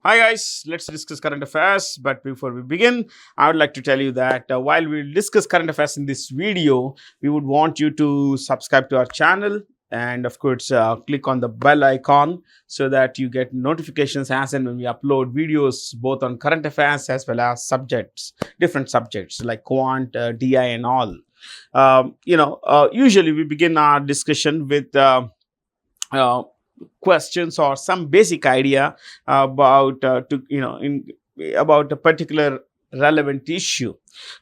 Hi guys, let's discuss current affairs. But before we begin, I would like to tell you that while we discuss current affairs in this video, we would want you to subscribe to our channel and of course click on the bell icon so that you get notifications as and when we upload videos both on current affairs as well as different subjects like quant, DI and all. Usually we begin our discussion with uh, questions or some basic idea about about a particular relevant issue.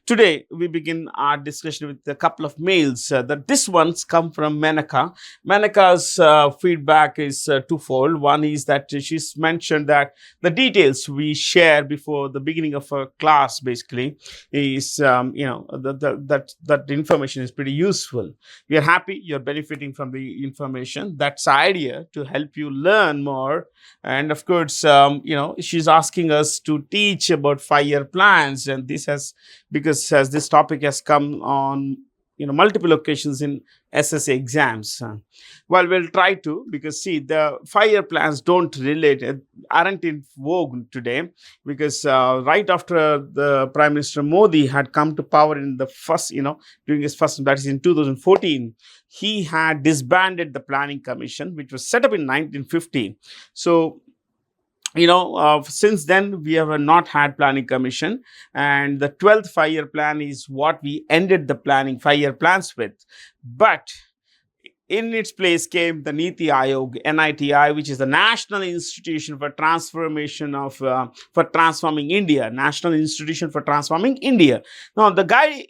Today we begin our discussion with a couple of mails that this ones come from Menaka. Menaka's feedback is twofold. One is that she's mentioned that the details we share before the beginning of a class basically is that information is pretty useful. We are happy you're benefiting from the information. That's the idea, to help you learn more. And of course she's asking us to teach about 5-year plans, and this has because as this topic has come on multiple occasions in SSA exams. Well, we'll try to, because see, the 5-year plans aren't in vogue today, because right after the Prime Minister Modi had come to power in the first, during his first, that is in 2014, he had disbanded the Planning Commission, which was set up in 1950. So since then we have not had Planning Commission, and the 12th 5-year plan is what we ended the planning 5-year plans with. But in its place came the Niti Aayog, NITI, which is the National Institution for Transformation for Transforming India, National Institution for Transforming India. Now, the guy,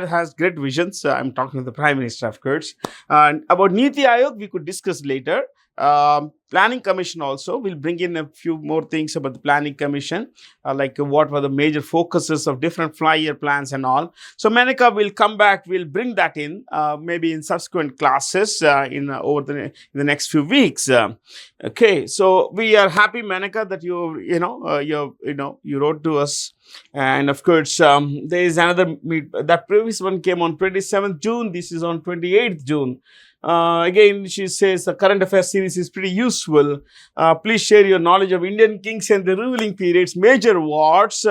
has great visions. I'm talking to the Prime Minister, of course. About Niti Aayog, we could discuss later. Planning Commission also, will bring in a few more things about the Planning Commission, like what were the major focuses of different 5-year plans and all. So Menaka will come back, we'll bring that in maybe in subsequent classes in the next few weeks. Okay, so we are happy, Menaka, that you wrote to us. And of course there is another that previous one came on 27th June. This is on 28th June. Again, she says the current affairs series is pretty useful. Please share your knowledge of Indian kings and the ruling periods, major wars,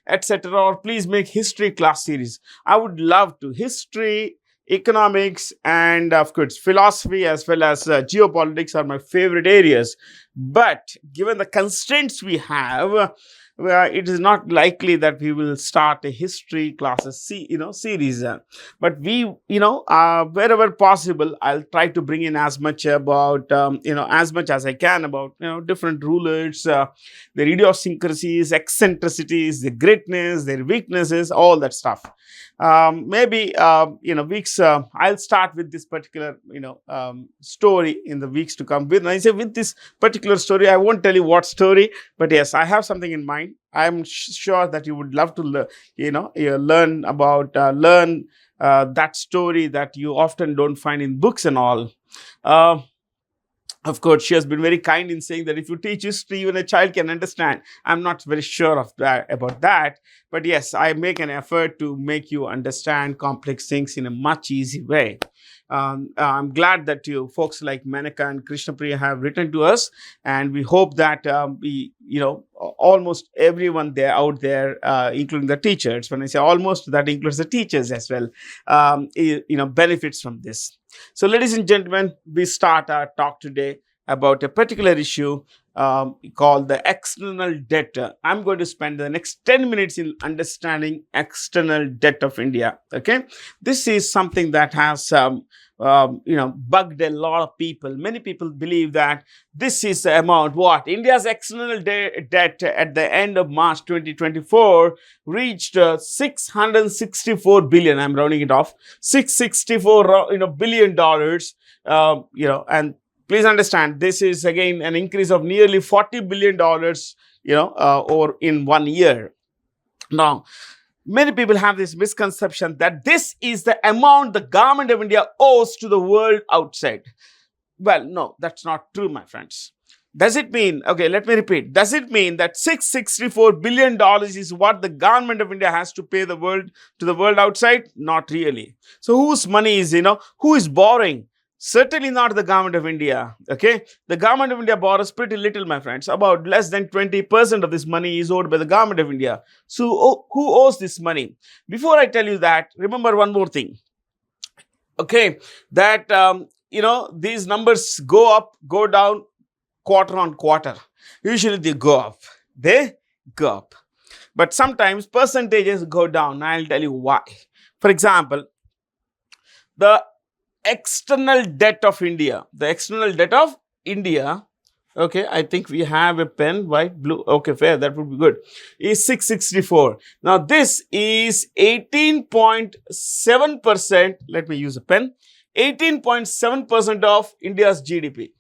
etc. Or please make history class series. I would love to. History, economics, and of course philosophy as well as geopolitics are my favorite areas. But given the constraints we have, it is not likely that we will start a history classes series. But we, wherever possible, I'll try to bring in as much about, as much as I can about, different rulers, their idiosyncrasies, eccentricities, their greatness, their weaknesses, all that stuff. Maybe, weeks, I'll start with this particular, story in the weeks to come. When I say with this particular story, I won't tell you what story, but yes, I have something in mind. I'm sure that you would love to learn about that story that you often don't find in books and all. Of course, she has been very kind in saying that if you teach history, even a child can understand. I'm not very sure of that about that. But yes, I make an effort to make you understand complex things in a much easy way. I'm glad that you folks like Menaka and Krishnapriya have written to us, and we hope that almost everyone out there, including the teachers. When I say almost, that includes the teachers as well, benefits from this. So, ladies and gentlemen, we start our talk today about a particular issue called the external debt. I'm going to spend the next 10 minutes in understanding external debt of India. Okay, this is something that has bugged a lot of people. Many people believe that this is the amount what India's external debt at the end of March 2024 reached 664 billion. I'm rounding it off, $664 billion. And please understand, this is again an increase of nearly $40 billion, over in 1 year. Now, many people have this misconception that this is the amount the government of India owes to the world outside. Well, no, that's not true, my friends. Does it mean, okay, let me repeat. Does it mean that $664 billion is what the government of India has to pay to the world outside? Not really. So whose money is, who is borrowing? Certainly not the government of India. Okay, the government of India borrows pretty little, my friends. About less than 20% of this money is owed by the government of India. So, who owes this money? Before I tell you that, remember one more thing. Okay, that these numbers go up, go down quarter on quarter. Usually they go up. They go up. But sometimes percentages go down. I'll tell you why. For example, the external debt of India. The external debt of India, okay, I think we have a pen, white, blue, okay, fair, that would be good, is 664. Now, this is 18.7%, let me use a pen, 18.7% of India's GDP.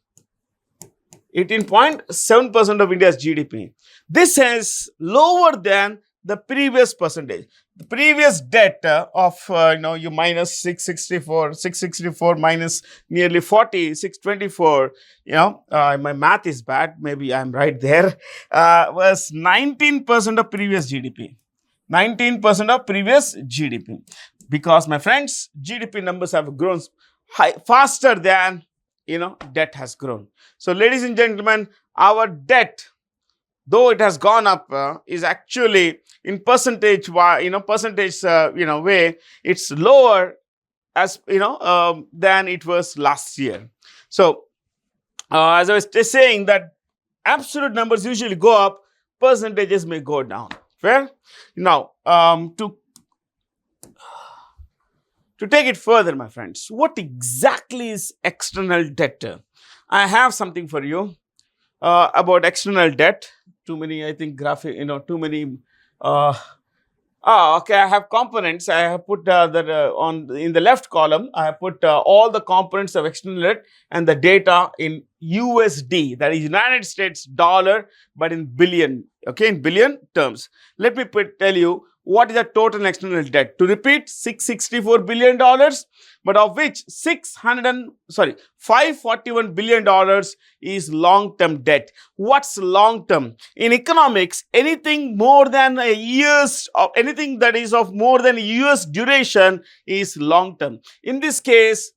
18.7% of India's GDP. This is lower than the previous percentage. The previous debt of, you minus 664 minus nearly 40, 624, my math is bad, maybe I'm right there, was 19% of previous GDP. 19% of previous GDP. Because, my friends, GDP numbers have grown faster than, debt has grown. So, ladies and gentlemen, our debt, though it has gone up, is actually in percentage, way, it's lower as than it was last year. So, as I was saying, that absolute numbers usually go up, percentages may go down. Fair? Now, to take it further, my friends, what exactly is external debt? I have something for you about external debt. Too many, I think, too many. Okay, I have components. I have put in the left column, I have put all the components of external debt and the data in USD, that is United States dollar, but in billion, okay, in billion terms. Let me tell you what is the total external debt. To repeat, $664 billion, but of which $541 billion is long-term debt. What's long-term? In economics, anything more than a year's, anything that is of more than a year's duration is long-term. In this case,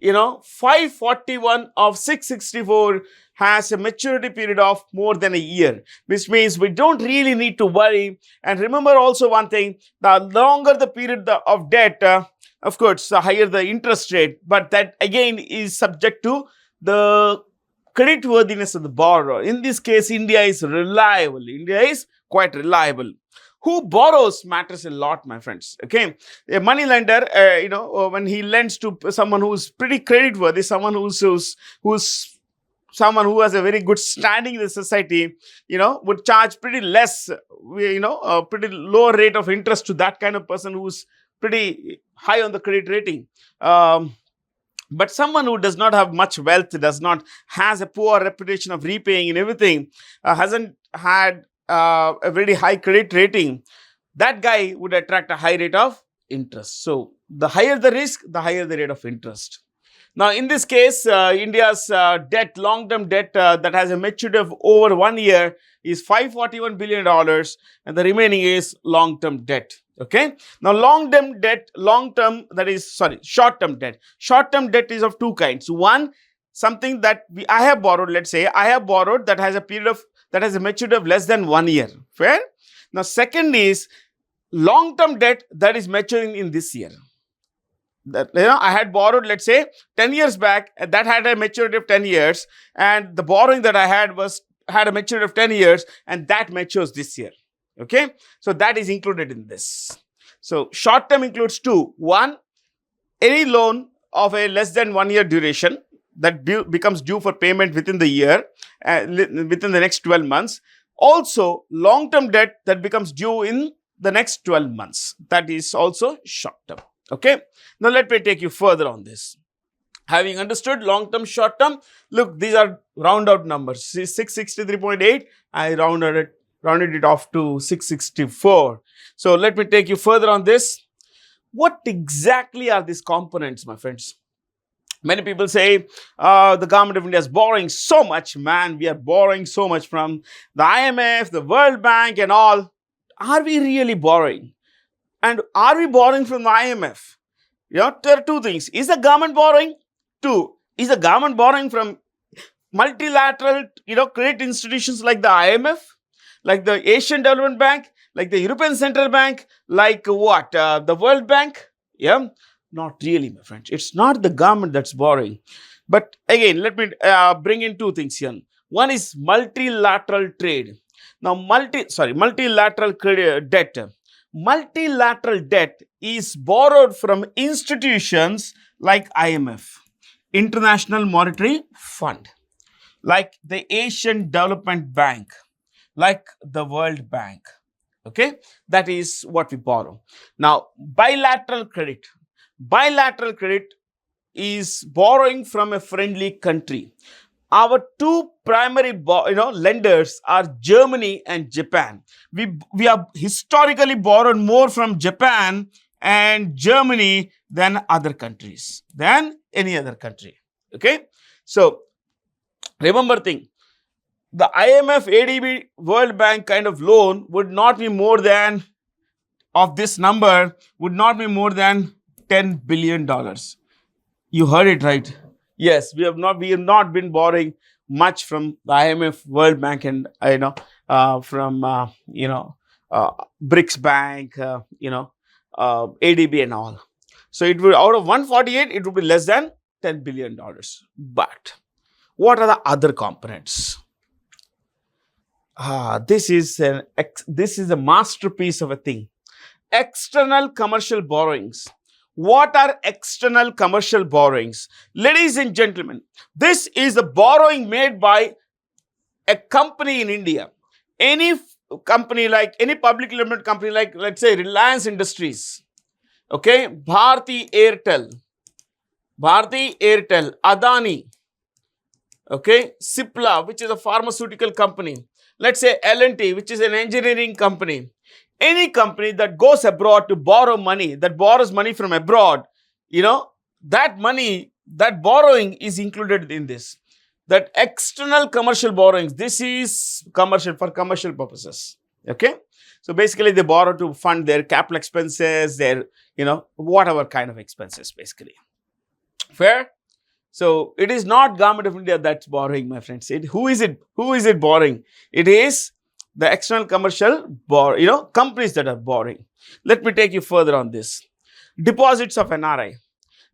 541 of 664 has a maturity period of more than a year, which means we don't really need to worry. And remember also one thing, the longer the period of debt, of course, the higher the interest rate, but that again is subject to the creditworthiness of the borrower. In this case, India is reliable. India is quite reliable. Who borrows matters a lot, my friends. Okay, a money lender, when he lends to someone who's pretty creditworthy, someone who's someone who has a very good standing in the society, would charge pretty less, a pretty low rate of interest to that kind of person who's pretty high on the credit rating. But someone who does not have much wealth, has a poor reputation of repaying and everything, hasn't had a very high credit rating, that guy would attract a high rate of interest. So, the higher the risk, the higher the rate of interest. Now, in this case, India's debt, long-term debt that has a maturity of over 1 year is $541 billion, and the remaining is long-term debt. Okay. Now, short-term debt. Short-term debt is of two kinds. One, something that I have borrowed. Let's say I have borrowed that has a maturity of less than 1 year. Fair? Now, second is long-term debt that is maturing in this year. That I had borrowed, let's say, 10 years back, that had a maturity of 10 years, and the borrowing that I had a maturity of 10 years, and that matures this year. Okay, so that is included in this. So short term includes two. One, any loan of a less than 1 year duration that becomes due for payment within the year, within the next 12 months. Also, long term debt that becomes due in the next 12 months. That is also short term. Okay. Now, let me take you further on this. Having understood long term, short term, look, these are round out numbers. See, 663.8, I rounded it off to 664. So, let me take you further on this. What exactly are these components, my friends? Many people say the government of India is borrowing so much. Man, we are borrowing so much from the IMF, the World Bank and all. Are we really borrowing? And are we borrowing from the IMF? There are two things. Is the government borrowing? Two, Is the government borrowing from multilateral, credit institutions like the IMF, like the Asian Development Bank, like the European Central Bank, like what? The World Bank? Yeah, not really, my friends. It's not the government that's borrowing. But again, let me bring in two things here. One is multilateral trade. Now, multilateral credit debt. Multilateral debt is borrowed from institutions like IMF, International Monetary Fund, like the Asian Development Bank, like the World Bank. Okay, that is what we borrow. Now, bilateral credit. Bilateral credit is borrowing from a friendly country. Our two primary lenders are Germany and Japan. We have historically borrowed more from Japan and Germany than other countries, than any other country. Okay, so remember thing, the IMF, ADB, World Bank kind of loan would not be more than, of this number, would not be more than $10 billion. You heard it right. Yes, we have not been borrowing much from the IMF, World Bank, and from BRICS Bank, ADB and all. So it would, out of 148, it would be less than $10 billion. But what are the other components? This is a masterpiece of a thing. External commercial borrowings. What are external commercial borrowings? Ladies and gentlemen, this is a borrowing made by a company in India. Any company, like any public limited company, like let's say Reliance Industries, okay, Bharti Airtel, Adani, okay, Cipla, which is a pharmaceutical company, let's say L&T, which is an engineering company. Any company that goes abroad to borrow money, that borrows money from abroad, that money, that borrowing is included in this. That external commercial borrowings, this is commercial, for commercial purposes. Okay, so basically they borrow to fund their capital expenses, their whatever kind of expenses, basically. Fair? So it is not Government of India that's borrowing, my friends. Who is it borrowing? It is the external commercial companies that are borrowing. Let me take you further on this. Deposits of NRI.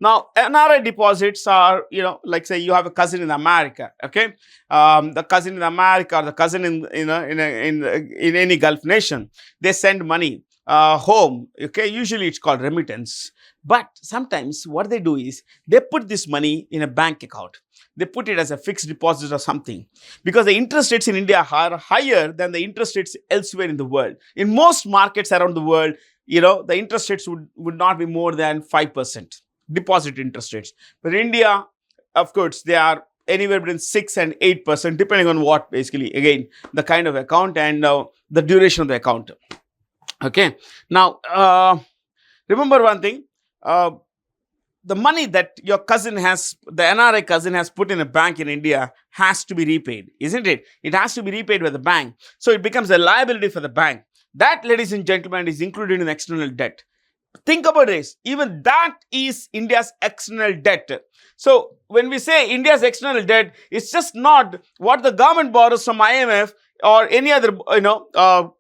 Now, NRI deposits are, like say you have a cousin in America, okay? The cousin in America or the cousin in any Gulf nation, they send money home, okay? Usually it's called remittance. But sometimes what they do is they put this money in a bank account. They put it as a fixed deposit or something, because the interest rates in India are higher than the interest rates elsewhere in the world. In most markets around the world, the interest rates would not be more than 5% deposit interest rates. But in India, of course, they are anywhere between 6 and 8%, depending on what, basically, again, the kind of account and the duration of the account. Okay. Now, remember one thing. The money that your cousin has, the NRI cousin has put in a bank in India has to be repaid, isn't it? It has to be repaid by the bank. So it becomes a liability for the bank. That, ladies and gentlemen, is included in external debt. Think about this. Even that is India's external debt. So when we say India's external debt, it's just not what the government borrows from IMF or any other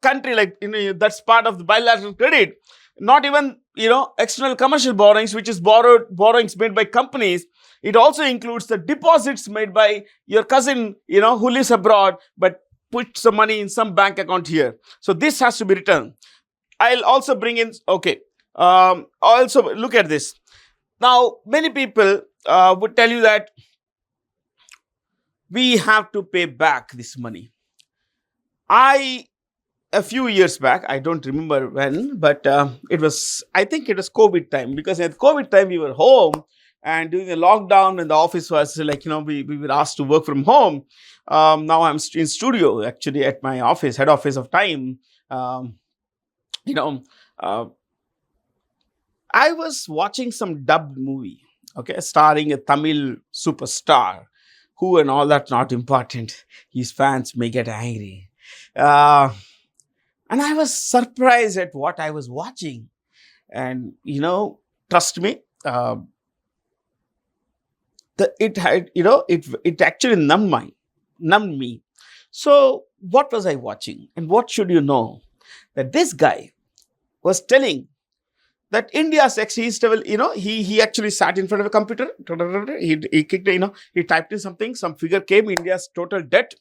country, like that's part of the bilateral credit. Not even external commercial borrowings, which is borrowings made by companies. It also includes the deposits made by your cousin, who lives abroad, but puts the money in some bank account here. So this has to be returned. I'll also bring in, okay, also look at this. Now, many people would tell you that we have to pay back this money. A few years back, I don't remember when, but I think it was COVID time, because at COVID time we were home and during the lockdown, and the office was like, we were asked to work from home. Now I'm in studio, actually, at my office, head office of Time. I was watching some dubbed movie, okay, starring a Tamil superstar, who and all that not important. His fans may get angry. And I was surprised at what I was watching. And, trust me, it had, it actually numbed me. So what was I watching, and what should you know, that this guy was telling that India's he's level, he actually sat in front of a computer. He kicked, he typed in something, some figure came, India's total debt.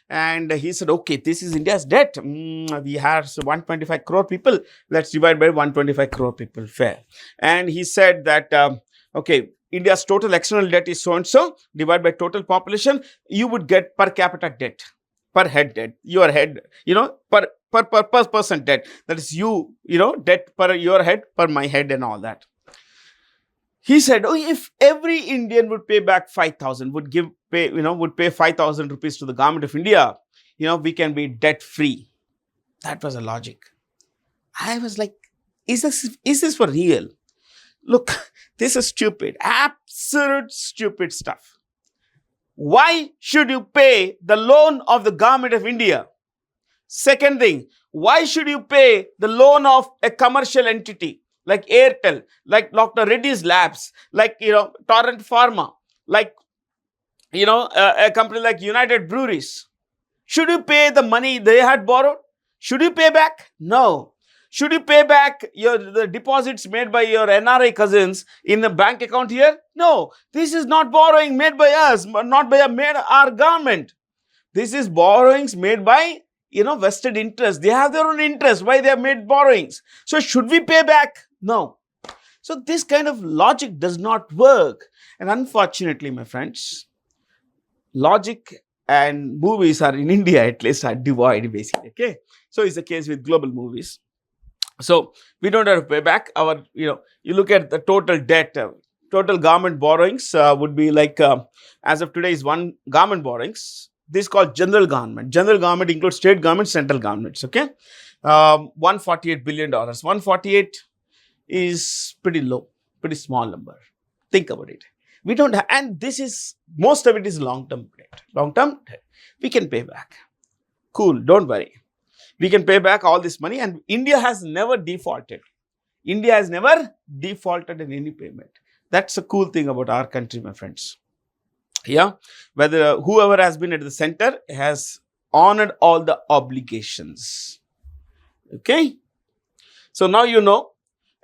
And he said, okay, this is India's debt. We have 125 crore people. Let's divide by 125 crore people. Fair. And he said that, okay, India's total external debt is so and so. Divide by total population, you would get per capita debt, per head debt. Your head, per person debt. That is debt per your head, per my head, and all that. He said, oh, if every Indian would pay back 5,000, would pay 5,000 rupees to the government of India, we can be debt free. That was a logic. I was like, is this for real? Look, this is stupid, absolute stupid stuff. Why should you pay the loan of the government of India? Second thing, why should you pay the loan of a commercial entity like Airtel, like Dr. Reddy's Labs, like, Torrent Pharma, like, a company like United Breweries? Should you pay the money they had borrowed? Should you pay back? No. Should you pay back the deposits made by your NRI cousins in the bank account here? No. This is not borrowing made by us, not by our government. This is borrowings made by vested interest. They have their own interest. Why they have made borrowings? So should we pay back? No. So this kind of logic does not work. And unfortunately, my friends, logic and movies are in India, at least, are devoid, basically. Okay. So it's the case with global movies. So we don't have to pay back our, you look at the total debt, total government borrowings would be like, as of today is one government borrowings. This is called general government. General government includes state government, central governments. Okay. $148 billion. 148 is pretty low, pretty small number. Think about it. We don't have, and most of it is long-term debt. Long-term debt. We can pay back. Cool. Don't worry. We can pay back all this money, and India has never defaulted. India has never defaulted in any payment. That's a cool thing about our country, my friends. Yeah, whether whoever has been at the center has honored all the obligations. Okay. So now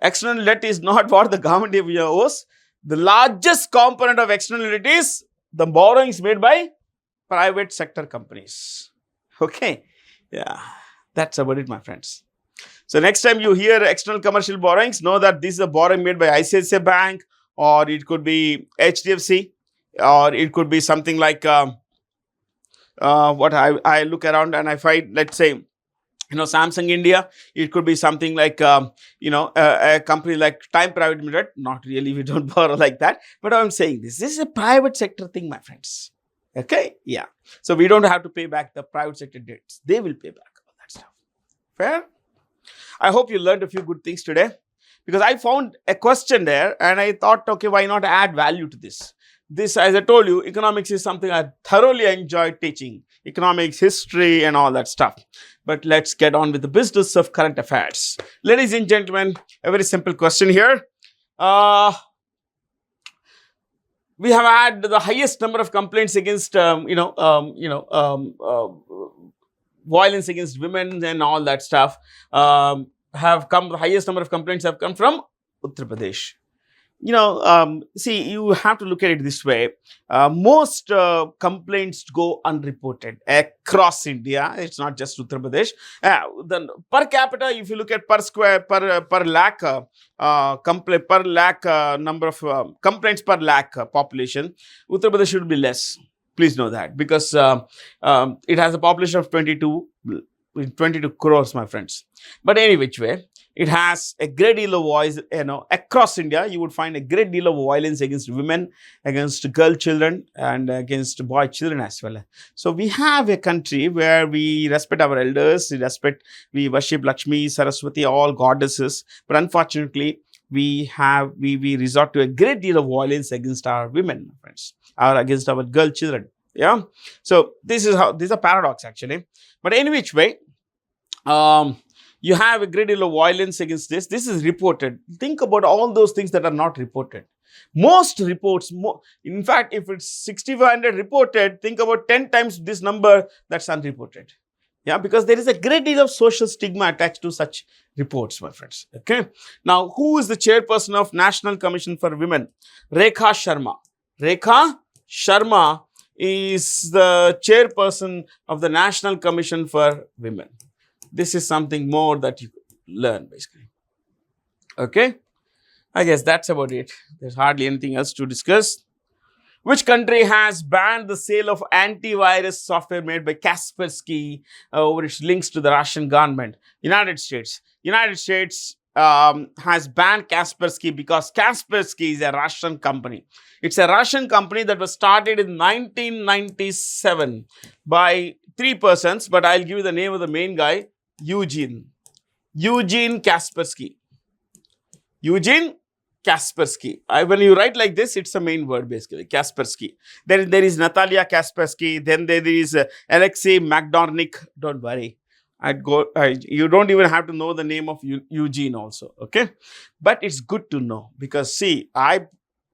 external debt is not what the government of India owes. The largest component of external debt is the borrowings made by private sector companies. Okay. Yeah, that's about it, my friends. So next time you hear external commercial borrowings, know that this is a borrowing made by ICICI Bank, or it could be HDFC, or it could be something like what I look around and I find, let's say, Samsung India. It could be something like, a company like Time Private Limited. Not really, we don't borrow like that. But I'm saying this is a private sector thing, my friends. Okay, yeah. So we don't have to pay back the private sector debts. They will pay back all that stuff. Fair? I hope you learned a few good things today, because I found a question there and I thought, okay, why not add value to this? This, as I told you, economics is something I thoroughly enjoy teaching. Economics, history, and all that stuff. But let's get on with the business of current affairs. Ladies and gentlemen, a very simple question here. We have had the highest number of complaints against, violence against women and all that stuff. The highest number of complaints have come from Uttar Pradesh. See, you have to look at it this way. Most complaints go unreported across India. It's not just Uttar Pradesh. The per capita, if you look at per lakh number of complaints per lakh population, Uttar Pradesh should be less. Please know that, because it has a population of 22 crores, my friends. But any which way, it has a great deal of voice, across India. You would find a great deal of violence against women, against girl children, and against boy children as well. So we have a country where we respect our elders, we worship Lakshmi, Saraswati, all goddesses. But unfortunately, we resort to a great deal of violence against our women, my friends, or against our girl children. Yeah. So this is a paradox actually. But in which way, you have a great deal of violence against this. This is reported. Think about all those things that are not reported. Most reports, in fact, if it's 6,500 reported, think about 10 times this number that's unreported. Yeah, because there is a great deal of social stigma attached to such reports, my friends. Okay. Now, who is the chairperson of National Commission for Women? Rekha Sharma. Rekha Sharma is the chairperson of the National Commission for Women. This is something more that you learn, basically. Okay. I guess that's about it. There's hardly anything else to discuss. Which country has banned the sale of antivirus software made by Kaspersky over its links to the Russian government? United States. United States has banned Kaspersky because Kaspersky is a Russian company. It's a Russian company that was started in 1997 by 3 persons, but I'll give you the name of the main guy, Eugene Kaspersky. Eugene Kaspersky. When you write like this, it's a main word basically, Kaspersky. There is Natalia Kaspersky, then there is Alexei Magdornik. Don't worry. You don't even have to know the name of Eugene also, okay? But it's good to know because see, on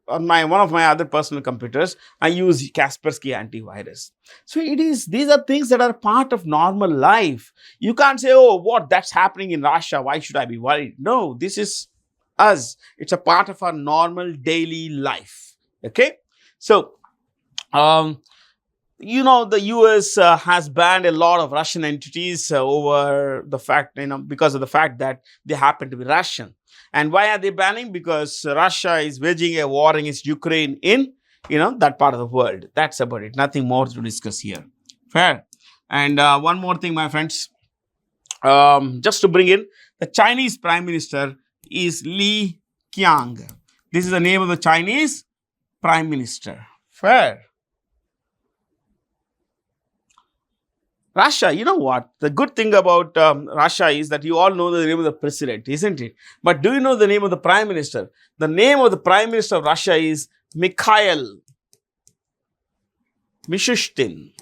one of my other personal computers, I use Kaspersky antivirus. So these are things that are part of normal life. You can't say, oh, that's happening in Russia, why should I be worried? No, this is us. It's a part of our normal daily life. Okay. So, the US has banned a lot of Russian entities over the fact, because of the fact that they happen to be Russian. And why are they banning? Because Russia is waging a war against Ukraine in, that part of the world. That's about it. Nothing more to discuss here. Fair. And one more thing, my friends, just to bring in, the Chinese Prime Minister is Li Qiang. This is the name of the Chinese Prime Minister. Fair. Russia, you know what? The good thing about Russia is that you all know the name of the president, isn't it? But do you know the name of the Prime Minister? The name of the Prime Minister of Russia is Mikhail Mishustin.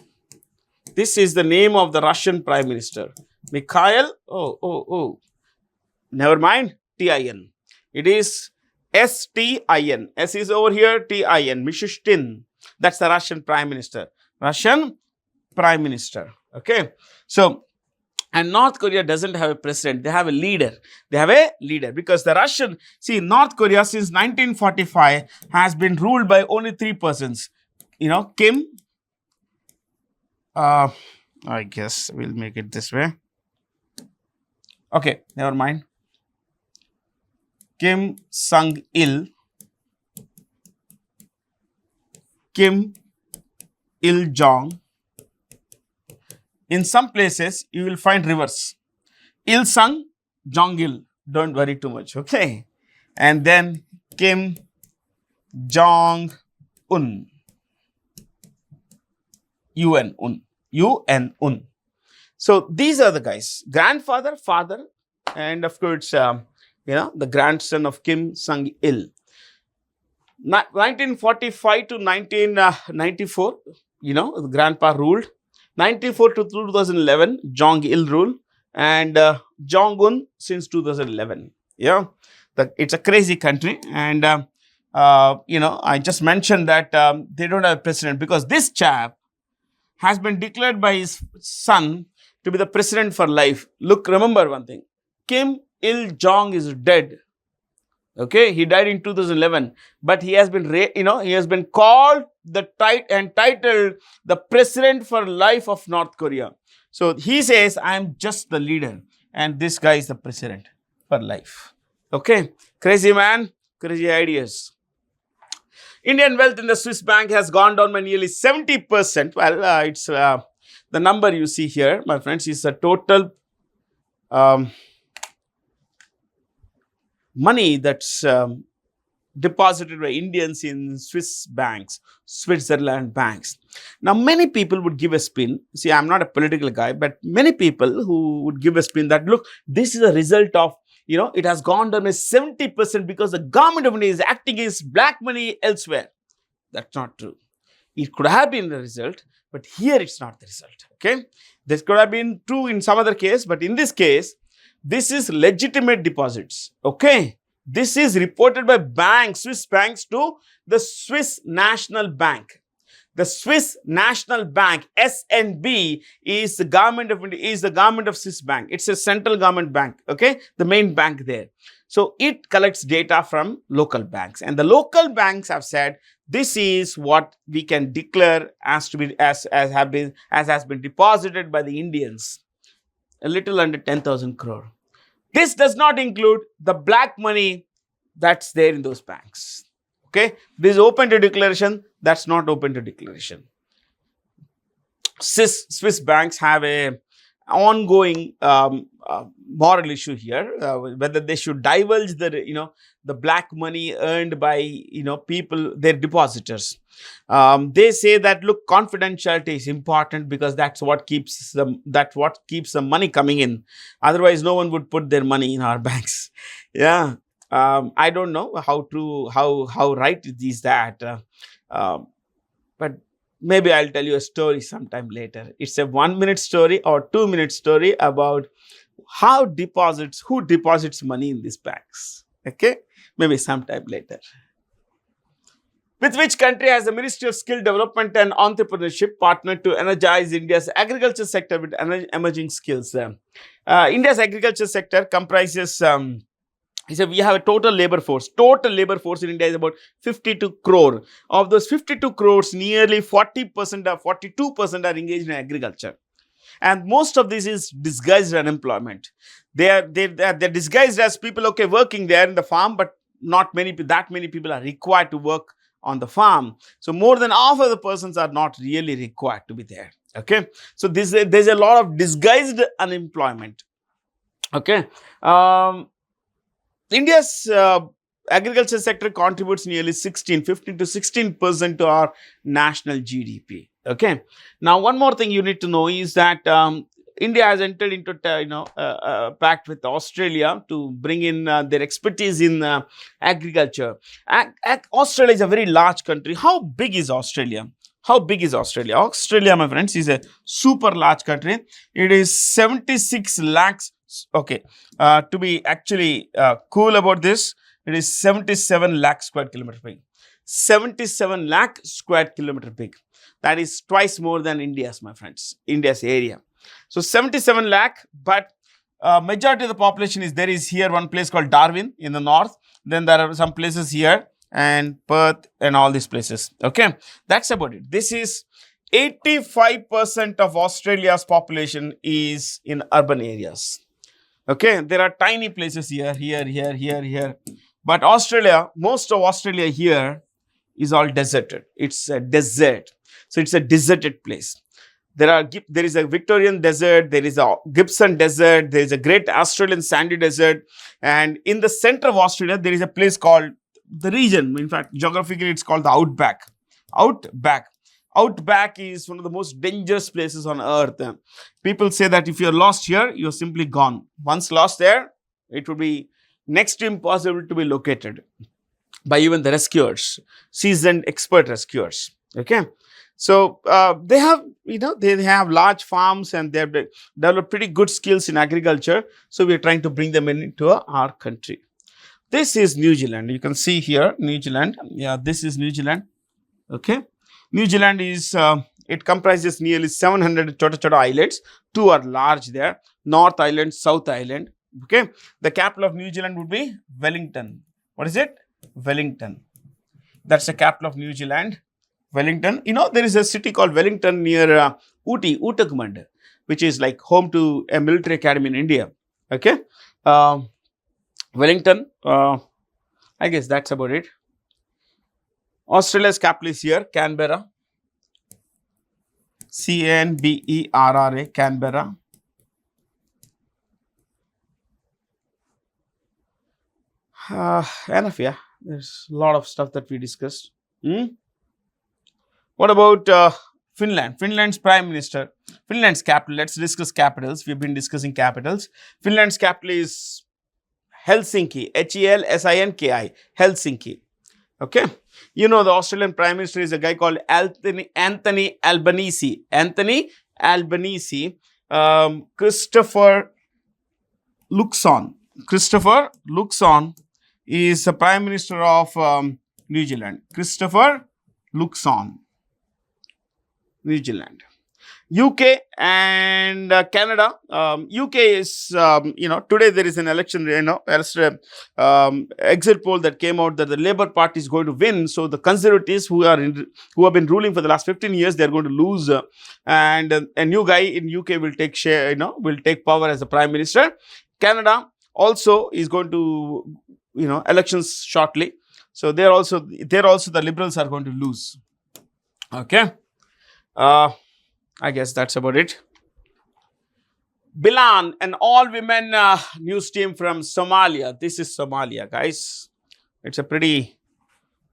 This is the name of the Russian Prime Minister. Mikhail, never mind. T-I-N. It is S-T-I-N. S is over here, T-I-N. Mishustin. That's the Russian Prime Minister. Russian Prime Minister. Okay. So, and North Korea doesn't have a president. They have a leader. Because the North Korea since 1945 has been ruled by only 3 persons. Kim. I guess we'll make it this way. Okay, never mind. Kim Sung-il, Kim Il-jong. In some places, you will find reverse. Il-sung, Jong-il. Don't worry too much, okay? And then Kim Jong-un. UN-un. So, these are the guys. Grandfather, father, and of course, the grandson of Kim Sung-il. 1945 to 1994, the grandpa ruled. 1994 to 2011, Jong-il ruled. And Jong-un since 2011. Yeah, it's a crazy country. And, I just mentioned that they don't have a president because this chap has been declared by his son to be the president for life. Look, remember one thing. Kim Il-jong is dead. Okay, he died in 2011, but he has been, he has been called entitled the president for life of North Korea. So he says, I am just the leader, and this guy is the president for life. Okay, crazy man, crazy ideas. Indian wealth in the Swiss bank has gone down by nearly 70%. Well, it's the number you see here, my friends, is a total money that's deposited by Indians in Swiss banks, Switzerland banks. Now, many people would give a spin. See, I'm not a political guy, but many people who would give a spin that, look, this is a result of, it has gone down by 70% because the government of India is acting against black money elsewhere. That's not true. It could have been the result, but here it's not the result. Okay. This could have been true in some other case, but in this case, this is legitimate deposits. Okay. This is reported by banks, Swiss banks, to the Swiss National Bank. The Swiss National Bank, SNB, is the government of India, is the government of Swiss bank. It's a central government bank, okay, the main bank there. So it collects data from local banks, and the local banks have said this is what we can declare as to be as has been deposited by the Indians, a little under 10,000 crore. This does not include the black money that's there in those banks. Okay, this is open to declaration, that's not open to declaration. Swiss banks have a ongoing moral issue here, whether they should divulge the black money earned by people, their depositors. They say that, look, confidentiality is important because that's what keeps the money coming in. Otherwise, no one would put their money in our banks. Yeah, I don't know how true, how right is that, but maybe I'll tell you a story sometime later. It's a 1-minute story or 2-minute story about who deposits money in these banks. Okay, maybe sometime later. With which country has the Ministry of Skill Development and Entrepreneurship partnered to energize India's agriculture sector with emerging skills? India's agriculture sector comprises we have a total labor force. Total labor force in India is about 52 crore. Of those 52 crores, nearly 40% or 42% are engaged in agriculture. And most of this is disguised unemployment. They're disguised as people, okay, working there in the farm, but not that many people are required to work on the farm. So more than half of the persons are not really required to be there. Okay. So there's a lot of disguised unemployment. Okay. India's agriculture sector contributes nearly 15 to 16% to our national GDP. Okay. Now, one more thing you need to know is that India has entered into a pact with Australia to bring in their expertise in agriculture. Australia is a very large country. How big is Australia? Australia, my friends, is a super large country. It is 76 lakhs. Okay, to be actually cool about this, it is 77 lakh square kilometer big. 77 lakh square kilometer big. That is twice more than India's, my friends, India's area. So 77 lakh, but majority of the population is here one place called Darwin in the north. Then there are some places here and Perth and all these places. Okay, that's about it. This is 85% of Australia's population is in urban areas. Okay, there are tiny places here. But Australia, most of Australia here is all deserted. It's a desert. So it's a deserted place. There is a Victorian desert, there is a Gibson desert, there is a great Australian sandy desert. And in the center of Australia, there is a place called the region. In fact, geographically, it's called the Outback. Outback is one of the most dangerous places on earth. People say that if you're lost here, you're simply gone. Once lost there, it would be next to impossible to be located by even the rescuers, seasoned expert rescuers. Okay. So they have large farms and they have developed pretty good skills in agriculture. So we're trying to bring them into our country. This is New Zealand. You can see here, New Zealand. Yeah, this is New Zealand. Okay. New Zealand is, it comprises nearly 700 chota islands. 2 are large there, North Island, South Island. Okay. The capital of New Zealand would be Wellington. What is it? Wellington. That's the capital of New Zealand. Wellington. There is a city called Wellington near Uttagamand, which is like home to a military academy in India. Okay. Wellington, I guess that's about it. Australia's capital is here, Canberra. Canberra, Canberra. Enough, yeah. There's a lot of stuff that we discussed. What about Finland? Finland's prime minister. Finland's capital. Let's discuss capitals. We've been discussing capitals. Finland's capital is Helsinki. Helsinki. Helsinki. Okay. The Australian Prime Minister is a guy called Anthony Albanese. Anthony Albanese. Christopher Luxon is the Prime Minister of New Zealand. Christopher Luxon, New Zealand. UK and Canada. UK is, today there is an election, exit poll that came out that the Labour Party is going to win. So the Conservatives who have been ruling for the last 15 years, they're going to lose. And a new guy in UK will take will take power as the Prime Minister. Canada also is going to, elections shortly. So there also the Liberals are going to lose. Okay. I guess that's about it. Bilan, an all-women news team from Somalia. This is Somalia, guys. It's a pretty,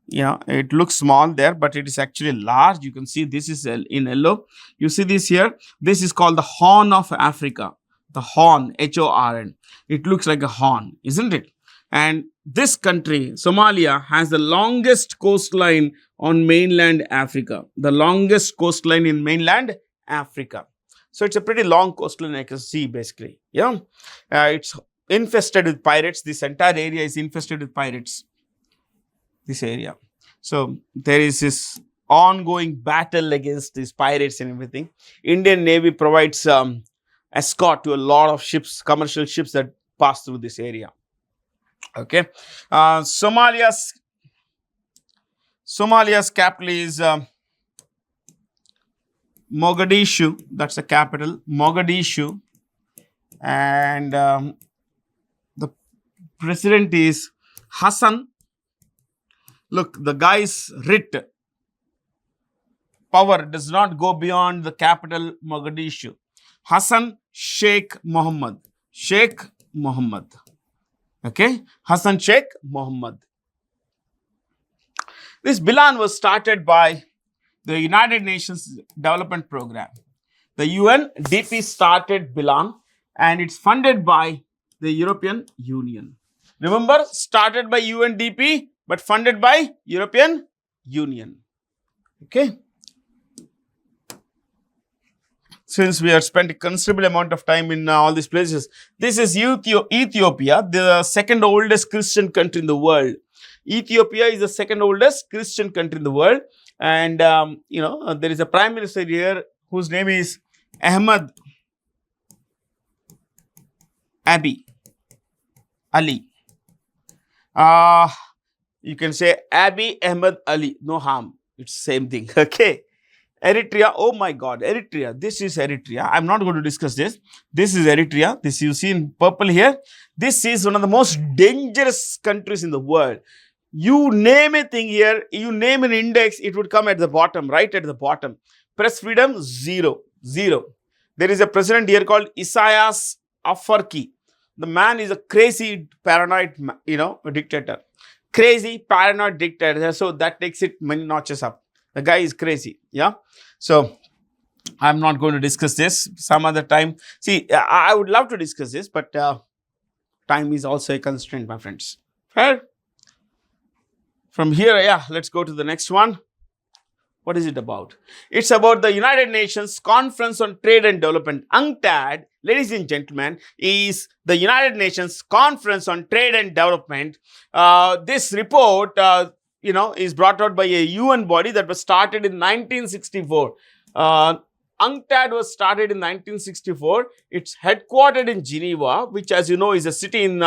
it looks small there, but it is actually large. You can see this is in yellow. You see this here? This is called the Horn of Africa. The Horn, H-O-R-N. It looks like a horn, isn't it? And this country, Somalia, has the longest coastline on mainland Africa. The longest coastline in mainland Africa. So it's a pretty long coastline, I can see basically. Yeah, it's infested with pirates. This entire area is infested with pirates. This area. So there is this ongoing battle against these pirates and everything. Indian Navy provides escort to a lot of ships, commercial ships that pass through this area. Okay, Somalia's capital is Mogadishu. That's the capital, Mogadishu, and the president is Hassan. Look, the guy's writ power does not go beyond the capital Mogadishu. Hassan Sheikh Mohammed. Sheikh Mohammed. Okay, Hassan Sheikh Mohammed. This Bilan was started by the United Nations Development Program. The UNDP started Bilan and it's funded by the European Union. Remember, started by UNDP but funded by European Union. Okay. Since we have spent a considerable amount of time in all these places, this is Ethiopia, the second oldest Christian country in the world. Ethiopia is the second oldest Christian country in the world. And, there is a prime minister here whose name is Ahmed Abiy Ali. You can say Abiy Ahmed Ali. No harm. It's same thing. Okay. Eritrea. Oh my God. Eritrea. This is Eritrea. I'm not going to discuss this. This is Eritrea. This you see in purple here. This is one of the most dangerous countries in the world. You name a thing here, you name an index, it would come at the bottom, right at the bottom. Press freedom, zero. There is a president here called Isaias Afwerki. The man is a crazy, paranoid, dictator. Crazy, paranoid dictator. So that takes it many notches up. The guy is crazy. Yeah. So I'm not going to discuss this some other time. See, I would love to discuss this, but time is also a constraint, my friends. Fair? From here, let's go to the next one. What is it about? It's about the United Nations Conference on Trade and Development. UNCTAD, ladies and gentlemen, is the United Nations Conference on Trade and Development. This report, is brought out by a UN body that was started in 1964. UNCTAD was started in 1964. It's headquartered in Geneva, which, as you know, is a city in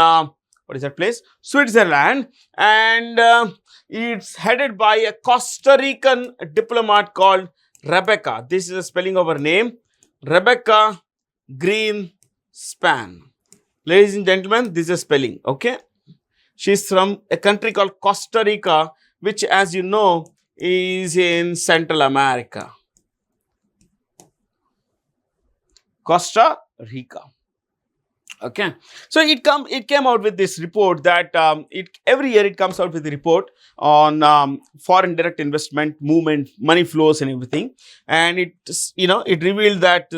what is that place? Switzerland. And it's headed by a Costa Rican diplomat called Rebecca. This is the spelling of her name. Rebecca Greenspan. Ladies and gentlemen, this is a spelling. Okay. She's from a country called Costa Rica, which, as you know, is in Central America. Costa Rica. Okay, so it came out with this report that every year it comes out with a report on foreign direct investment movement, money flows and everything, and it revealed that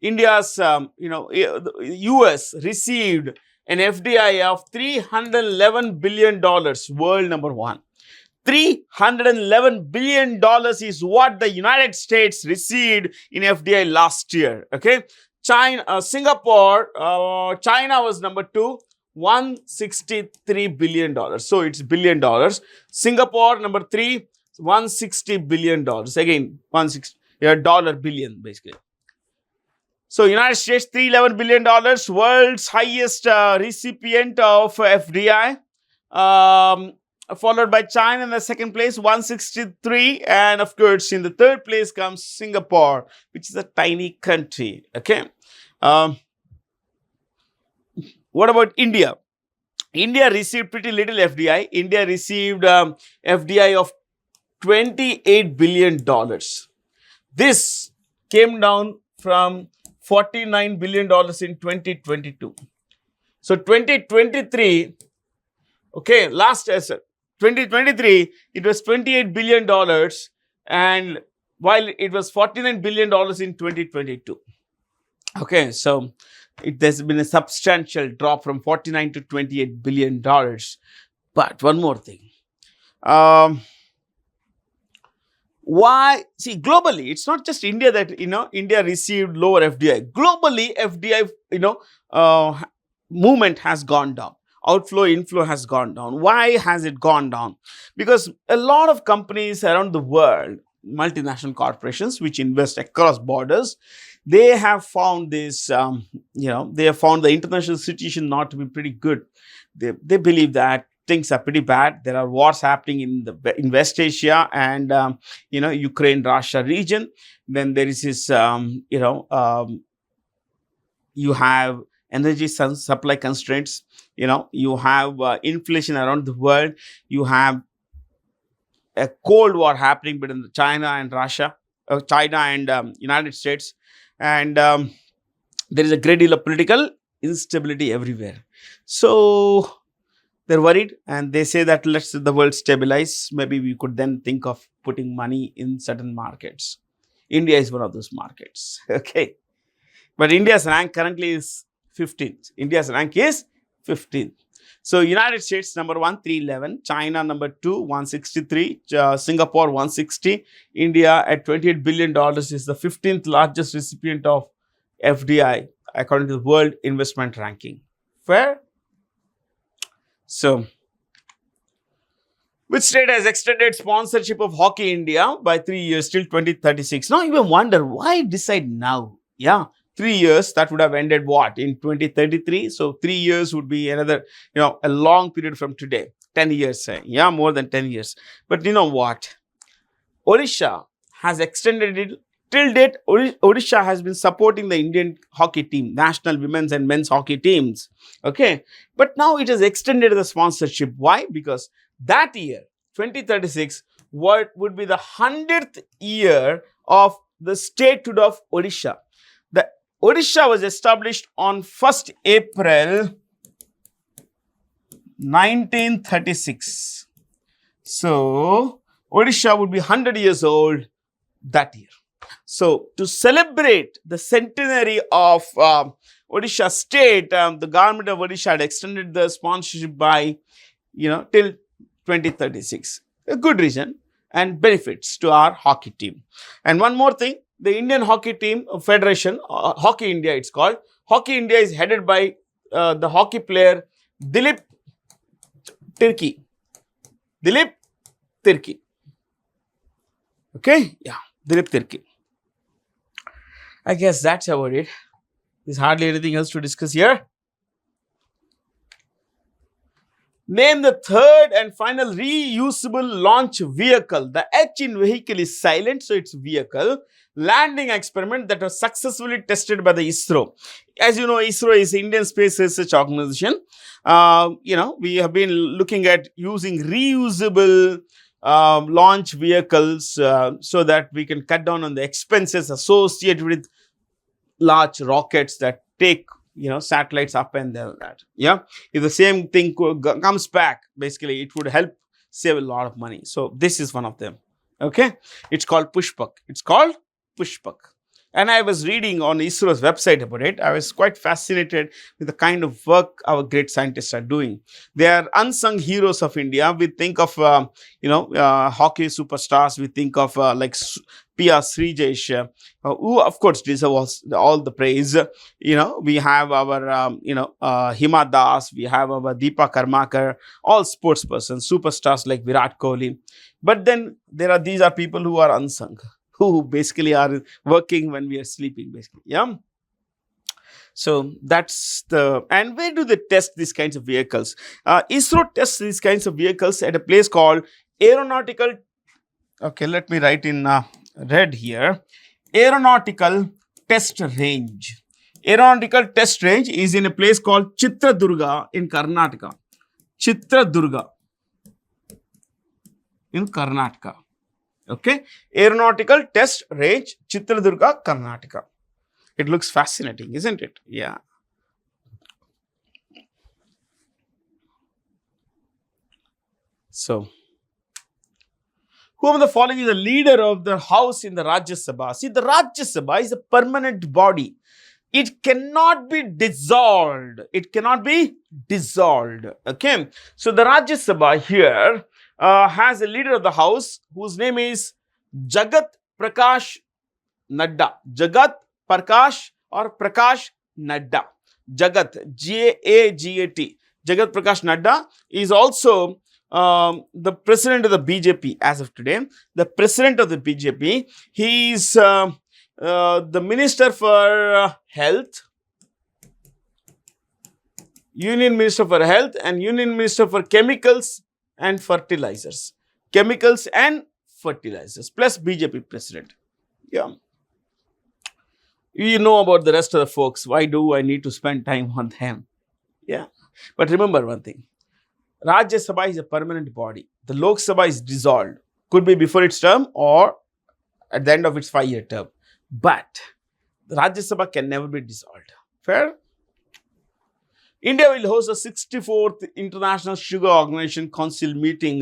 India's US received an FDI of $311 billion, world number one. $311 billion is what the United States received in FDI last year. Okay. China was number 2 $163 billion. So it's billion dollars. Singapore, number 3, $160 billion. Again, 160 dollar billion basically. So United States, $311 billion, world's highest recipient of FDI. Followed by China in the second place, 163. And of course, in the third place comes Singapore, which is a tiny country. Okay. What about India? India received pretty little FDI. India received FDI of $28 billion. This came down from $49 billion in 2022. So 2023, okay, last 2023, it was $28 billion, and while it was $49 billion in 2022. Okay, so there's been a substantial drop from 49 to $28 billion. But one more thing. Why? See, globally, it's not just India that, India received lower FDI. Globally, FDI, movement has gone down. Outflow, inflow has gone down. Why has it gone down? Because a lot of companies around the world, multinational corporations which invest across borders, they have found this, they have found the international situation not to be pretty good. They believe that things are pretty bad. There are wars happening in West Asia and, Ukraine, Russia region. Then there is this, you have energy supply constraints. You have inflation around the world. You have a cold war happening between China and Russia, China and United States. And there is a great deal of political instability everywhere. So they're worried and they say that let's the world stabilize. Maybe we could then think of putting money in certain markets. India is one of those markets. Okay. But India's rank currently is 15th. India's rank is 15th. So United States number 1, 311. China number 2, 163. Singapore 160. India at $28 billion is the 15th largest recipient of FDI according to the World Investment Ranking. Fair? So, which state has extended sponsorship of Hockey India by 3 years till 2036? Now you may wonder, why decide now? Yeah, 3 years, that would have ended what? In 2033. So 3 years would be another, a long period from today. 10 years, yeah, more than 10 years. But you know what? Odisha has extended it. Till date, Odisha has been supporting the Indian hockey team, national women's and men's hockey teams. Okay. But now it has extended the sponsorship. Why? Because that year, 2036, would be the 100th year of the statehood of Odisha. The Odisha was established on 1st April 1936. So, Odisha would be 100 years old that year. So, to celebrate the centenary of Odisha state, the government of Odisha had extended the sponsorship by, till 2036. A good reason and benefits to our hockey team. And one more thing, the Indian Hockey Team Federation, Hockey India it's called. Hockey India is headed by the hockey player Dilip Tirkey. Dilip Tirkey. Okay? Yeah, Dilip Tirkey. I guess that's about it. There's hardly anything else to discuss here. Name the third and final reusable launch vehicle. The H in vehicle is silent, so it's vehicle. Landing experiment that was successfully tested by the ISRO. As you know, ISRO is Indian Space Research Organization. We have been looking at using reusable launch vehicles so that we can cut down on the expenses associated with large rockets that take satellites up and down that. Yeah, if the same thing comes back, basically it would help save a lot of money. So this is one of them. Okay, it's called Pushpak. And I was reading on ISRO's website about it. I was quite fascinated with the kind of work our great scientists are doing. They are unsung heroes of India. We think of, hockey superstars. We think of P.R. Srijesh, who of course deserve all the praise. We have our, Hima Das. We have our Deepa Karmakar, all sports persons, superstars like Virat Kohli. But then these are people who are unsung, who basically are working when we are sleeping, basically. Yeah. So and where do they test these kinds of vehicles? ISRO tests these kinds of vehicles at a place called Aeronautical. Okay, let me write in red here. Aeronautical Test Range. Aeronautical Test Range is in a place called Chitradurga in Karnataka. Chitradurga in Karnataka. Okay, Aeronautical Test Range, Chitradurga, Karnataka. It looks fascinating, isn't it? Yeah. So, who of the following is the leader of the house in the Rajya Sabha? See, the Rajya Sabha is a permanent body. It cannot be dissolved. It cannot be dissolved. Okay. So, the Rajya Sabha here has a leader of the house whose name is Jagat Prakash Nadda. Jagat Prakash or Prakash Nadda. Jagat, Jagat. Jagat Prakash Nadda is also the president of the BJP as of today. The president of the BJP. He is the Minister for Health, Union Minister for Health, and Union Minister for Chemicals and Fertilizers. Chemicals and Fertilizers, plus BJP president. Yeah. You know about the rest of the folks. Why do I need to spend time on them? Yeah. But remember one thing. Rajya Sabha is a permanent body. The Lok Sabha is dissolved. Could be before its term or at the end of its 5-year term. But the Rajya Sabha can never be dissolved. Fair? India will host the 64th International Sugar Organization Council meeting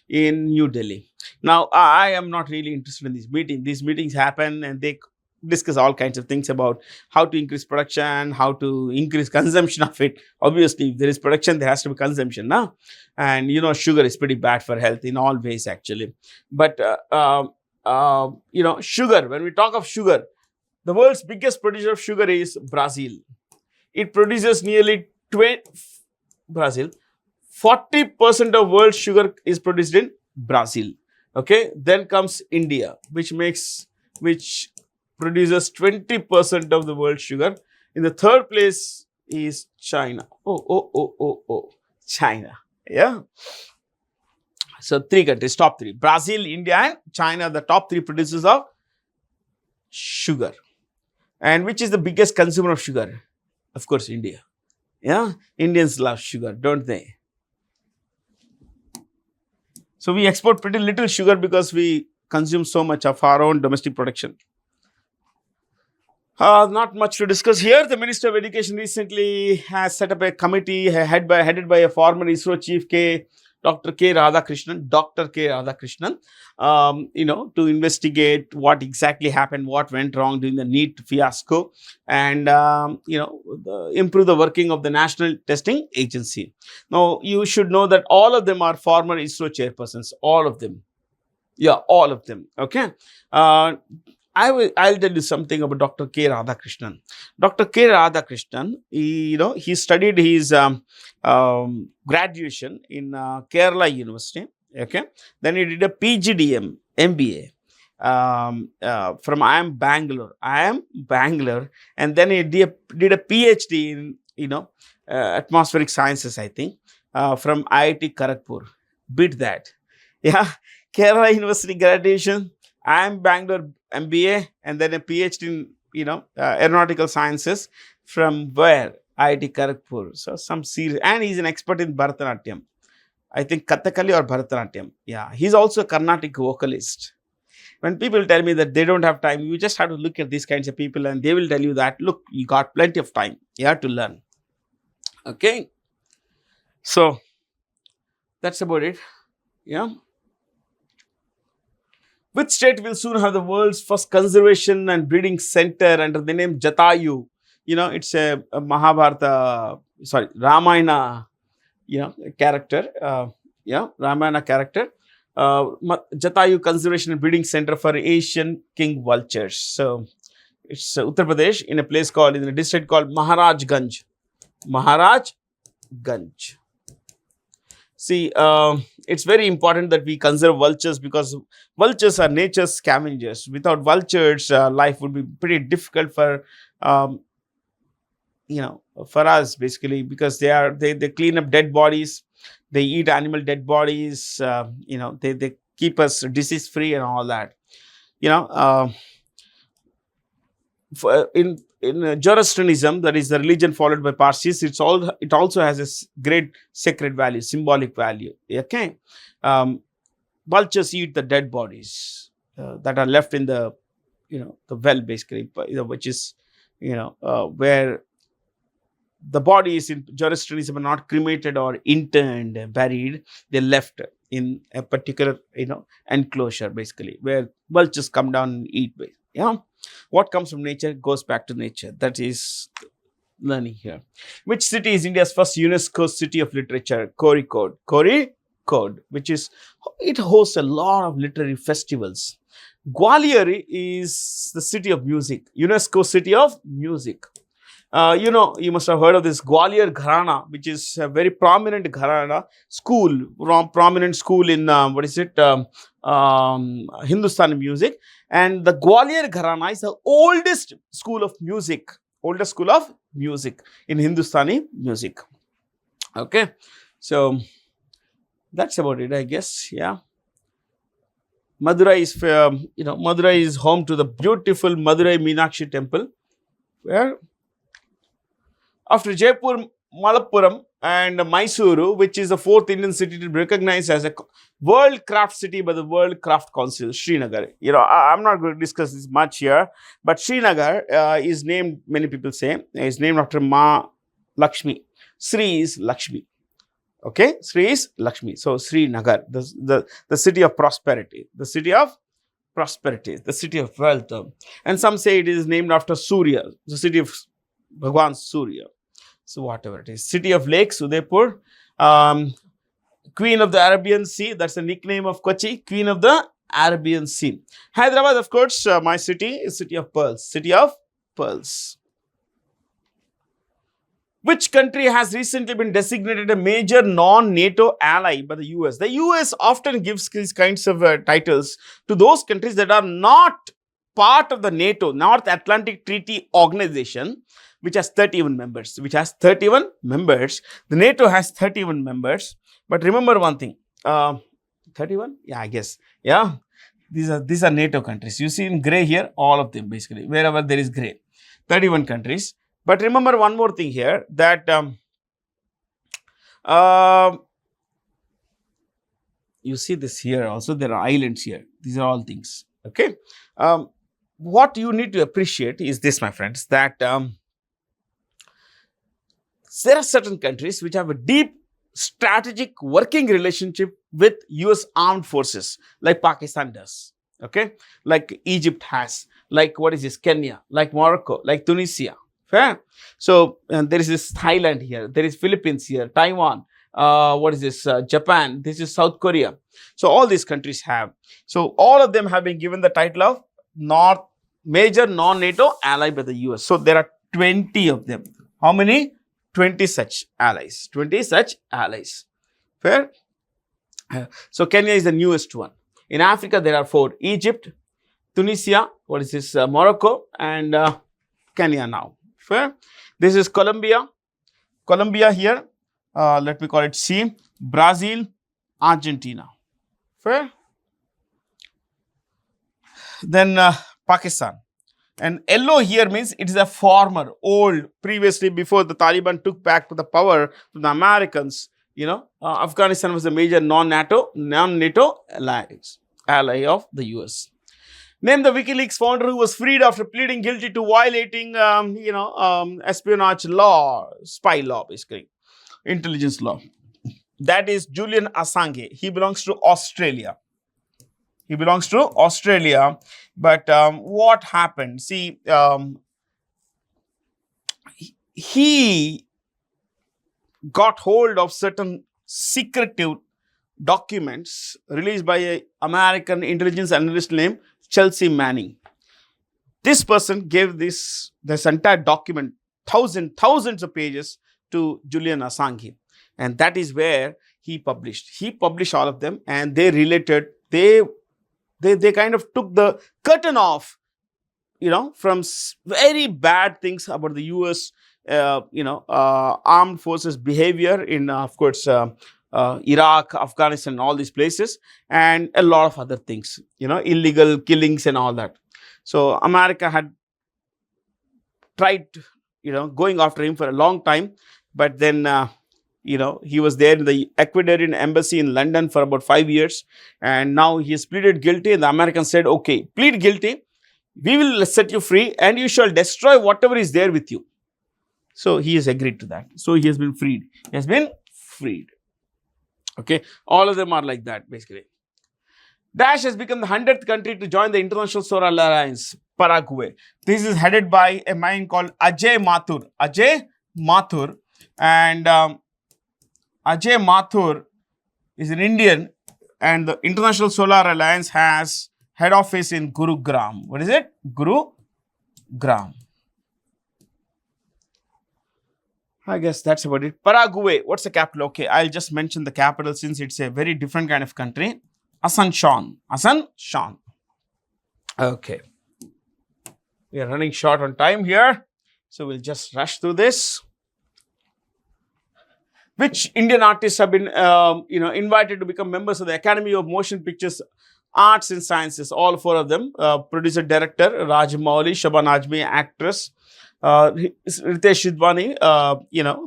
in New Delhi. Now, I am not really interested in this meeting. These meetings happen and they discuss all kinds of things about how to increase production, how to increase consumption of it. Obviously, if there is production, there has to be consumption now. And, sugar is pretty bad for health in all ways, actually. But, sugar, when we talk of sugar, the world's biggest producer of sugar is Brazil. It produces nearly 40% of world sugar is produced in Brazil. Okay, then comes India, which produces 20% of the world sugar. In the third place is China. China. Yeah. So 3 countries, top 3. Brazil, India and China, the top 3 producers of sugar. And which is the biggest consumer of sugar? Of course, India. Yeah, Indians love sugar, don't they? So we export pretty little sugar because we consume so much of our own domestic production. Not much to discuss here. The Minister of Education recently has set up a committee headed by a former ISRO chief, Dr. K. Radhakrishnan, to investigate what exactly happened, what went wrong during the NEET fiasco, and, improve the working of the National Testing Agency. Now, you should know that all of them are former ISRO chairpersons, all of them. Yeah, all of them. Okay. I'll tell you something about Dr. K. Radhakrishnan. Dr. K. Radhakrishnan, he studied his graduation in Kerala University. Okay, then he did a PGDM MBA from IIM Bangalore, and then he did a PhD in atmospheric sciences, I think, from IIT Kharagpur. Beat that, yeah. Kerala University graduation, IIM Bangalore MBA, and then a PhD in aeronautical sciences from where? IIT Kharagpur. So some serious, and he's an expert in Bharatanatyam. I think Kathakali or Bharatanatyam. Yeah, he's also a Carnatic vocalist. When people tell me that they don't have time, you just have to look at these kinds of people and they will tell you that, look, you got plenty of time. You have to learn. Okay. So that's about it. Yeah. Which state will soon have the world's first conservation and breeding center under the name Jatayu? It's a Mahabharata, sorry, Ramayana, character. Ramayana character. Jatayu Conservation and Breeding Center for Asian King Vultures. So it's Uttar Pradesh in a place called, in a district called Maharajganj. Maharajganj. See, it's very important that we conserve vultures because vultures are nature's scavengers. Without vultures, life would be pretty difficult for, for us basically, because they clean up dead bodies, they eat animal dead bodies, they keep us disease free and all that. In Zoroastrianism, that is the religion followed by Parsis, it also has a great sacred value, symbolic value. Okay, vultures eat the dead bodies that are left in the the well, basically, which is where the bodies in Zoroastrianism are not cremated or interned, buried. They're left in a particular enclosure, basically, where vultures come down and eat. What comes from nature goes back to nature. That is learning here. Which city is India's first UNESCO city of literature? Kozhikode. Kozhikode, which is, it hosts a lot of literary festivals. Gwalior is the city of music, UNESCO city of music. You must have heard of this Gwalior Gharana, which is a very prominent Gharana school, prominent school in Hindustani music. And the Gwalior Gharana is the oldest school of music in Hindustani music. Okay, so that's about it, I guess. Yeah. Madurai is home to the beautiful Madurai Meenakshi temple, where after Jaipur, Malappuram and Mysuru, which is the fourth Indian city to be recognized as a World Craft City by the World Craft Council, Srinagar. I'm not going to discuss this much here, but Srinagar is named, many people say, is named after Ma Lakshmi. Sri is Lakshmi. Okay, Sri is Lakshmi. So Srinagar, the city of prosperity, the city of wealth. And some say it is named after Surya, the city of Bhagwan Surya. So whatever it is. City of Lakes, Udaipur. Queen of the Arabian Sea. That's the nickname of Kochi. Queen of the Arabian Sea. Hyderabad, of course, my city is City of Pearls. City of Pearls. Which country has recently been designated a major non-NATO ally by the US? The US often gives these kinds of titles to those countries that are not part of the NATO, North Atlantic Treaty Organization, which has 31 members. The NATO has 31 members. But remember one thing. 31? Yeah, I guess. Yeah. These are NATO countries. You see in gray here, all of them basically, wherever there is gray. 31 countries. But remember one more thing here, that you see this here also, there are islands here. These are all things. Okay. What you need to appreciate is this, my friends, that there are certain countries which have a deep strategic working relationship with US armed forces, like Pakistan does. Okay. Like Egypt has, like Kenya, like Morocco, like Tunisia. Fair. So there is this Thailand here, there is Philippines here, Taiwan, Japan, this is South Korea. So all these countries have. So all of them have been given the title of major non-NATO ally by the US. So there are 20 of them. How many? 20 such allies. 20 such allies. Fair. So Kenya is the newest one. In Africa, there are 4. Egypt, Tunisia, Morocco, and Kenya now. Fair. This is Colombia. Colombia here. Let me call it C. Brazil, Argentina. Fair. Then Pakistan. And yellow here means it is a former, old, previously before the Taliban took back to the power from the Americans. Afghanistan was a major non-NATO ally of the US. Name the WikiLeaks founder who was freed after pleading guilty to violating, espionage law, spy law, basically, intelligence law. That is Julian Assange. He belongs to Australia. He belongs to Australia. But what happened? See, he got hold of certain secretive documents released by an American intelligence analyst named Chelsea Manning. This person gave this entire document, thousands of pages, to Julian Assange, and that is where he published. He published all of them, and they related. They kind of took the curtain off, from very bad things about the U.S. Armed forces behavior in, of course, Iraq, Afghanistan, all these places, and a lot of other things, illegal killings and all that. So America had tried, going after him for a long time, but then, he was there in the Ecuadorian embassy in London for about 5 years, and now he has pleaded guilty, and the Americans said, okay, plead guilty, we will set you free, and you shall destroy whatever is there with you. So he has agreed to that. So he has been freed. He has been freed. Okay, all of them are like that, basically. Dash has become the 100th country to join the International Solar Alliance, Paraguay. This is headed by a man called Ajay Mathur. Ajay Mathur. And Ajay Mathur is an Indian, and the International Solar Alliance has head office in Gurugram. What is it? Gurugram. I guess that's about it. Paraguay. What's the capital? Okay, I'll just mention the capital since it's a very different kind of country. Asuncion. Asuncion. Okay. We are running short on time here, so we'll just rush through this. Which Indian artists have been, invited to become members of the Academy of Motion Pictures Arts and Sciences? All 4 of them. Producer, director Rajamouli, Shaban Azmi, actress. Ritesh Sidhwani,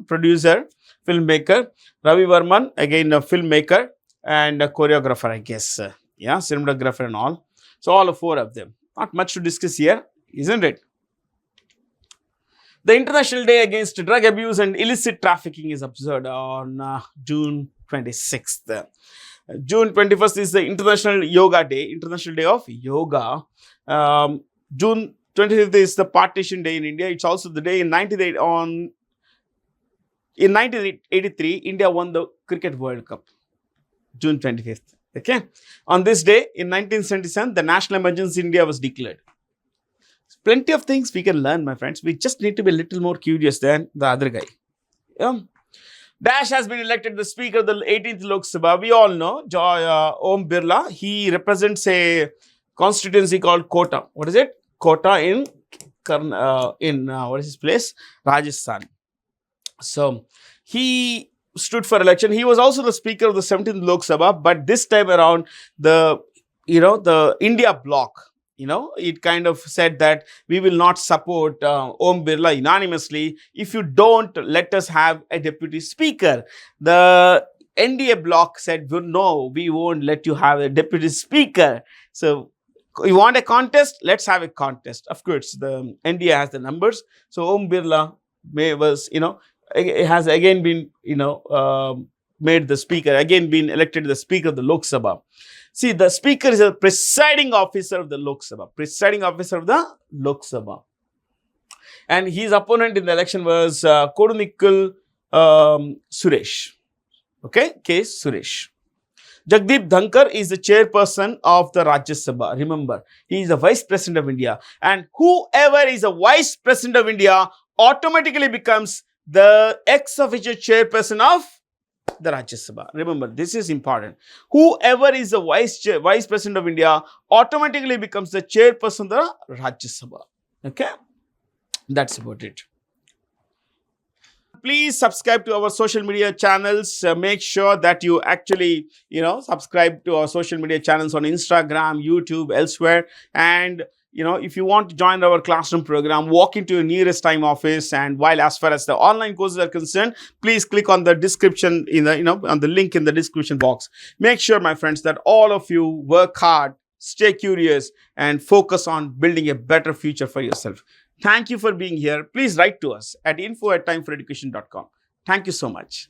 producer, filmmaker. Ravi Varman, again a filmmaker and a choreographer, I guess. Cinematographer and all. So all 4 of them. Not much to discuss here, isn't it? The International Day Against Drug Abuse and Illicit Trafficking is observed on June 26th. June 21st is the International Yoga Day, International Day of Yoga. June 25th is the Partition Day in India. It's also the day in 1983, India won the Cricket World Cup. June 25th. Okay. On this day, in 1977, the national emergency in India was declared. Plenty of things we can learn, my friends. We just need to be a little more curious than the other guy. Dash has been elected the Speaker of the 18th Lok Sabha. We all know Om Birla. He represents a constituency called Kota. What is it? Kota in what is his place? Rajasthan. So he stood for election. He was also the Speaker of the 17th Lok Sabha, but this time around the India bloc, it kind of said that we will not support Om Birla unanimously if you don't let us have a deputy speaker. The NDA bloc said, no, we won't let you have a deputy speaker. So you want a contest? Let's have a contest. Of course, the NDA has the numbers. So Om Birla has again been, made the speaker, again been elected the Speaker of the Lok Sabha. See, the Speaker is a presiding officer of the Lok Sabha. Presiding officer of the Lok Sabha. And his opponent in the election was Kodunikal Suresh. Okay, K. Suresh. Jagdeep Dhankar is the chairperson of the Rajya Sabha. Remember, he is the Vice President of India. And whoever is a Vice President of India automatically becomes the ex-officio chairperson of the Rajya Sabha. Remember, this is important. Whoever is the Vice President of India automatically becomes the chairperson of the Rajya Sabha. Okay? That's about it. Please subscribe to our social media channels. Make sure that you actually, subscribe to our social media channels on Instagram, YouTube, elsewhere. And, if you want to join our classroom program, walk into your nearest time office. And while as far as the online courses are concerned, please click on the description on the link in the description box. Make sure, my friends, that all of you work hard, stay curious, and focus on building a better future for yourself. Thank you for being here. Please write to us at info@timeforeducation.com. Thank you so much.